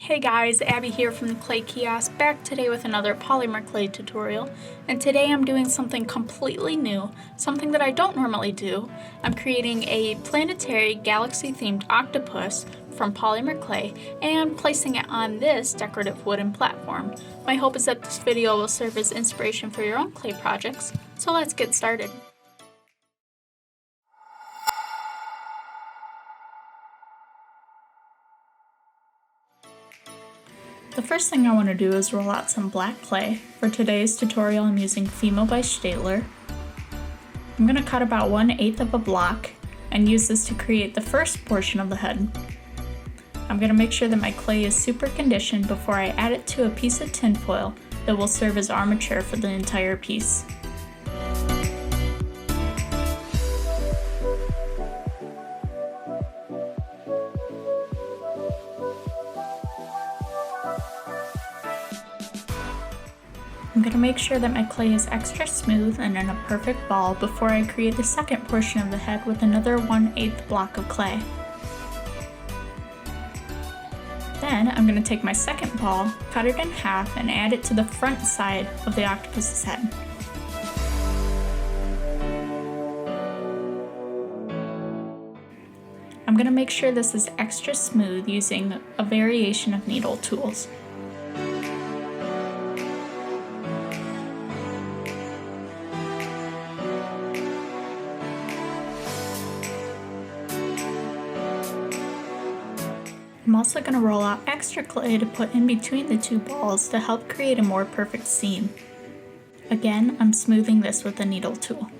Hey guys, Abby here from the Clay Kiosk, back today with another polymer clay tutorial, and today I'm doing something completely new, something that I don't normally do. I'm creating a planetary galaxy-themed octopus from polymer clay and placing it on this decorative wooden platform. My hope is that this video will serve as inspiration for your own clay projects, so let's get started. The first thing I want to do is roll out some black clay. For today's tutorial I'm using Fimo by Staedtler. I'm going to cut about 1/8 of a block and use this to create the first portion of the head. I'm going to make sure that my clay is super conditioned before I add it to a piece of tinfoil that will serve as armature for the entire piece. I'm going to make sure that my clay is extra smooth and in a perfect ball before I create the second portion of the head with another 1/8 block of clay. Then I'm going to take my second ball, cut it in half, and add it to the front side of the octopus's head. I'm going to make sure this is extra smooth using a variation of needle tools. I'm also going to roll out extra clay to put in between the two balls to help create a more perfect seam. Again, I'm smoothing this with a needle tool.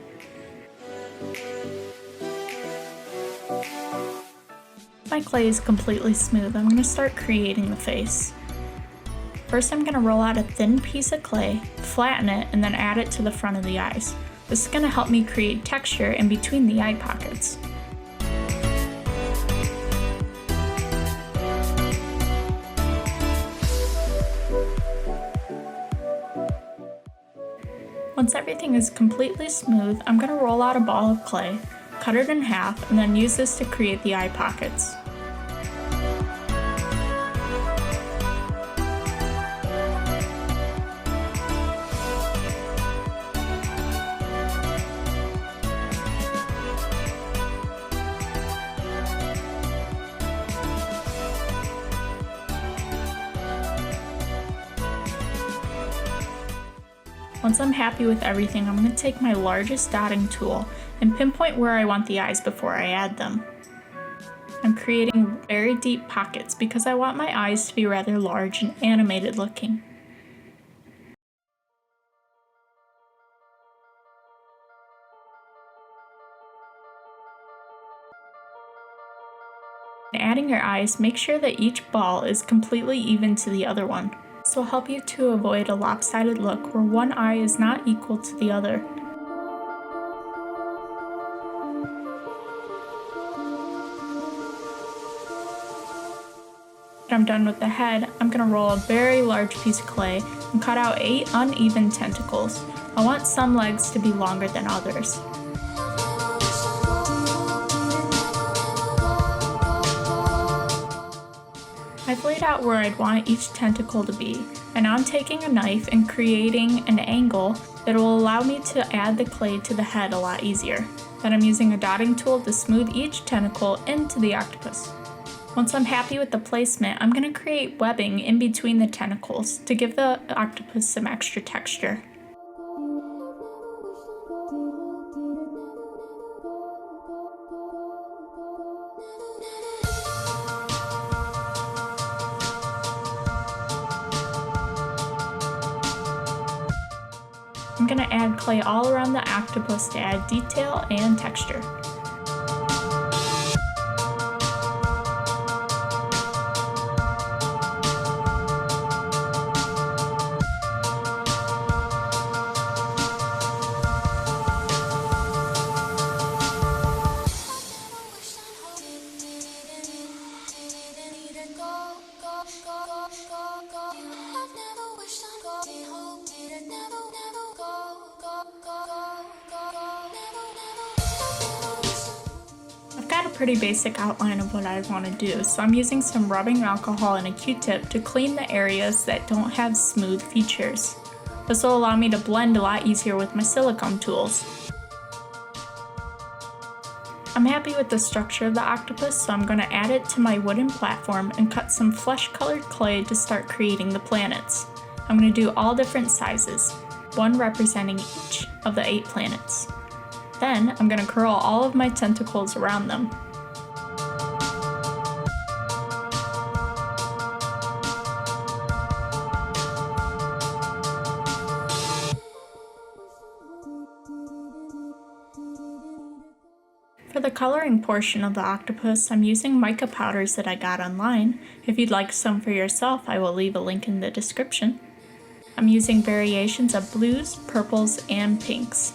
My clay is completely smooth. I'm going to start creating the face. First, I'm going to roll out a thin piece of clay, flatten it, and then add it to the front of the eyes. This is going to help me create texture in between the eye pockets. Once everything is completely smooth, I'm going to roll out a ball of clay, cut it in half, and then use this to create the eye pockets. Once I'm happy with everything, I'm going to take my largest dotting tool and pinpoint where I want the eyes before I add them. I'm creating very deep pockets because I want my eyes to be rather large and animated looking. When adding your eyes, make sure that each ball is completely even to the other one. This will help you to avoid a lopsided look where one eye is not equal to the other. When I'm done with the head, I'm going to roll a very large piece of clay and cut out 8 uneven tentacles. I want some legs to be longer than others. I've laid out where I'd want each tentacle to be, and I'm taking a knife and creating an angle that will allow me to add the clay to the head a lot easier. Then I'm using a dotting tool to smooth each tentacle into the octopus. Once I'm happy with the placement, I'm going to create webbing in between the tentacles to give the octopus some extra texture. I'm going to add clay all around the octopus to add detail and texture. pretty basic outline of what I want to do, so I'm using some rubbing alcohol and a Q-tip to clean the areas that don't have smooth features. This will allow me to blend a lot easier with my silicone tools. I'm happy with the structure of the octopus, so I'm going to add it to my wooden platform and cut some flesh-colored clay to start creating the planets. I'm going to do all different sizes, one representing each of the 8 planets. Then I'm going to curl all of my tentacles around them. For the coloring portion of the octopus, I'm using Mica Powders that I got online. If you'd like some for yourself, I will leave a link in the description. I'm using variations of blues, purples, and pinks.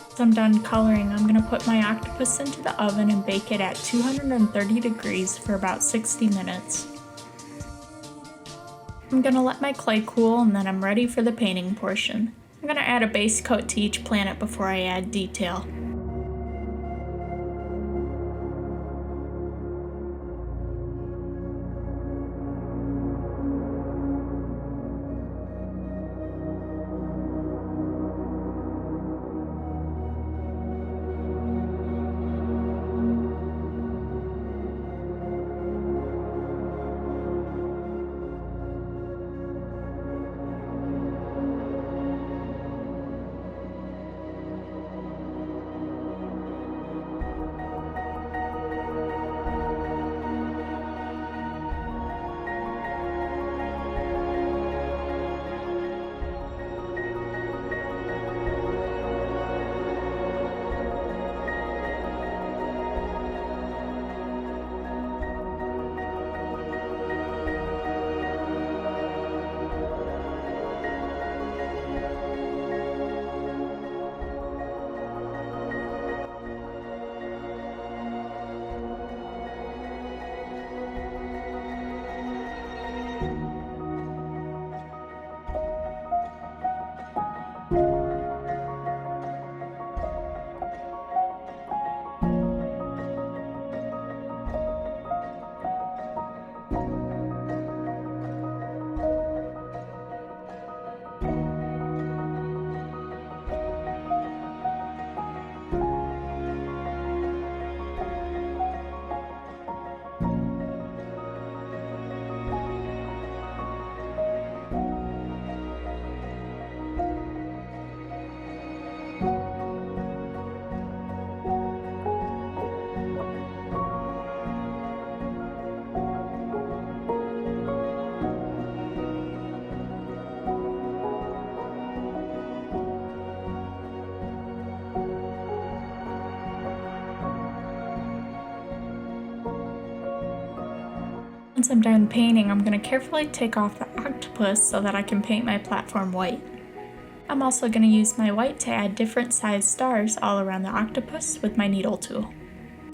Once I'm done coloring, I'm going to put my octopus into the oven and bake it at 230 degrees for about 60 minutes. I'm going to let my clay cool and then I'm ready for the painting portion. I'm going to add a base coat to each planet before I add detail. Once I'm done painting, I'm going to carefully take off the octopus so that I can paint my platform white. I'm also going to use my white to add different sized stars all around the octopus with my needle tool.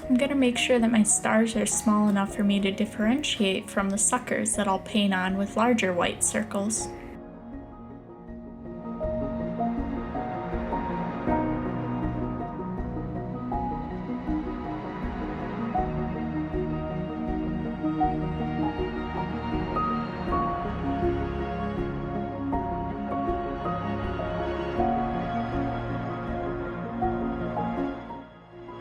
I'm going to make sure that my stars are small enough for me to differentiate from the suckers that I'll paint on with larger white circles.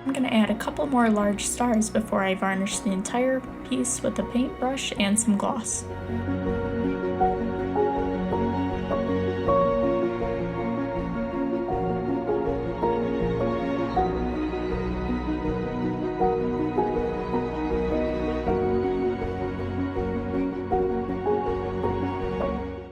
I'm going to add a couple more large stars before I varnish the entire piece with a paintbrush and some gloss.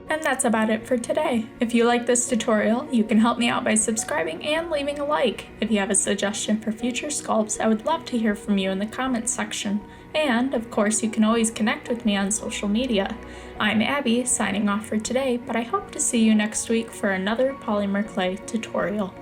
And that's about it for today. If you like this tutorial, you can help me out by subscribing and leaving a like. If you have a suggestion for future sculpts, I would love to hear from you in the comments section. And, of course, you can always connect with me on social media. I'm Abby, signing off for today, but I hope to see you next week for another polymer clay tutorial.